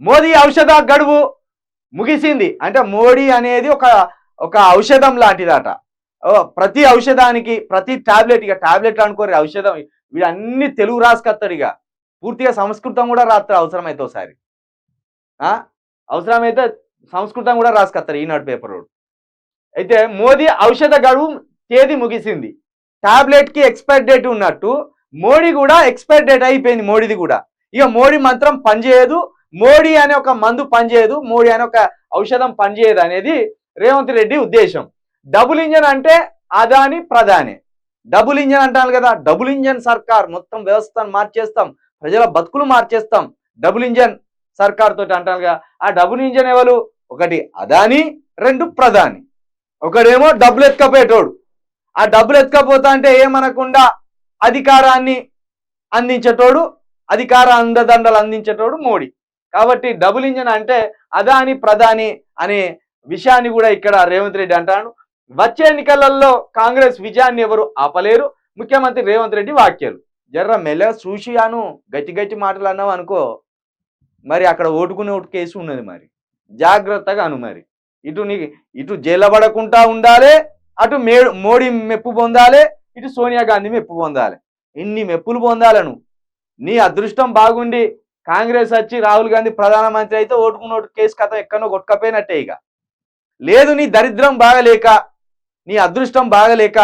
మోదీ ఔషధ గడువు ముగిసింది. అంటే మోడీ అనేది ఒక ఒక ఔషధం లాంటిదట. ప్రతి ఔషధానికి ప్రతి టాబ్లెట్, ఇక టాబ్లెట్ అనుకోరు ఔషధం, వీడన్ని తెలుగు రాసుకొస్తాడు. ఇక పూర్తిగా సంస్కృతం కూడా రాస్తాడు అవసరమైతే ఒకసారి. అవసరమైతే సంస్కృతం కూడా రాసుకొస్తాడు ఈనాడు పేపర్. అయితే మోదీ ఔషధ గడువు తేదీ ముగిసింది. టాబ్లెట్కి ఎక్స్పైర్ డేట్ ఉన్నట్టు మోడీ కూడా ఎక్స్పైర్ డేట్ అయిపోయింది. మోడీది కూడా ఇక మోడీ మంత్రం పనిచేయదు, మోడీ అనే ఒక మందు పనిచేయదు, మోడీ అనే ఒక ఔషధం పనిచేయదు అనేది రేవంత్ రెడ్డి ఉద్దేశం. డబుల్ ఇంజన్ అంటే అదాని ప్రధాని. డబుల్ ఇంజన్ అంటాను కదా, డబుల్ ఇంజన్ సర్కార్, మొత్తం వ్యవస్థను మార్చేస్తాం, ప్రజల బతుకులు మార్చేస్తాం డబుల్ ఇంజన్ సర్కార్ తోటి అంటాను కదా. ఆ డబుల్ ఇంజన్ ఎవరు? ఒకటి అదాని, రెండు ప్రధాని. ఒకడేమో డబ్బులు ఎత్తుకపోయేటోడు, ఆ డబ్బులు ఎత్తుకపోతా అంటే ఏమనకుండా అధికారాన్ని అందించేటోడు, అధికార అండదండలు అందించేటోడు మోడీ. కాబట్టి డబుల్ ఇంజన్ అంటే అదాని ప్రధాని అనే విషయాన్ని కూడా ఇక్కడ రేవంత్ రెడ్డి అంటాడు. వచ్చే ఎన్నికలలో కాంగ్రెస్ విజయాన్ని ఎవరు ఆపలేరు, ముఖ్యమంత్రి రేవంత్ రెడ్డి వ్యాఖ్యలు. జర్ర మెల్లగా చూసియాను, గట్టి గట్టి మాటలు అన్నావు అనుకో, మరి అక్కడ ఓటుకునే ఓటు కేసు ఉన్నది, మరి జాగ్రత్తగా అను. మరి ఇటు జైలు పడకుండా ఉండాలి, అటు మోడీ మెప్పు పొందాలి, ఇటు సోనియా గాంధీ మెప్పు పొందాలి. ఇన్ని మెప్పులు పొందాలను. నీ అదృష్టం బాగుండి కాంగ్రెస్ వచ్చి రాహుల్ గాంధీ ప్రధానమంత్రి అయితే ఓటుకున్న ఓటు కేసు కథ ఎక్కడో కొట్టుకపోయినట్టే. ఇక లేదు, నీ దరిద్రం బాగలేక, నీ అదృష్టం బాగలేక,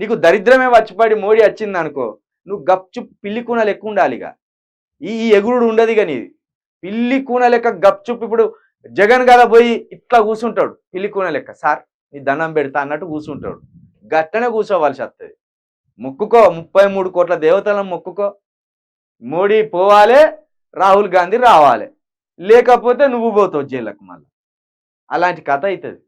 నీకు దరిద్రమే వచ్చిపడి మోడీ వచ్చింది అనుకో, నువ్వు గప్చు పిల్లి కూన లెక్క ఉండాలి. ఇక ఈ ఎగురుడు ఉండదు. ఇక నీది పిల్లి కూన లెక్క గప్చుప్. ఇప్పుడు జగన్ కదా పోయి ఇట్లా కూర్చుంటాడు పిల్లి కూన లెక్క, సార్ నీ దండం పెడతా అన్నట్టు కూర్చుంటాడు. గట్టనే కూర్చోవలసి వస్తుంది. మొక్కుకో, 33 కోట్ల దేవతలను మొక్కుకో. మోడీ పోవాలి, రాహుల్ గాంధీ రావాలి, లేకపోతే నువ్వు పోతావు జైళ్ళకు. మళ్ళీ అలాంటి కథ అవుతుంది.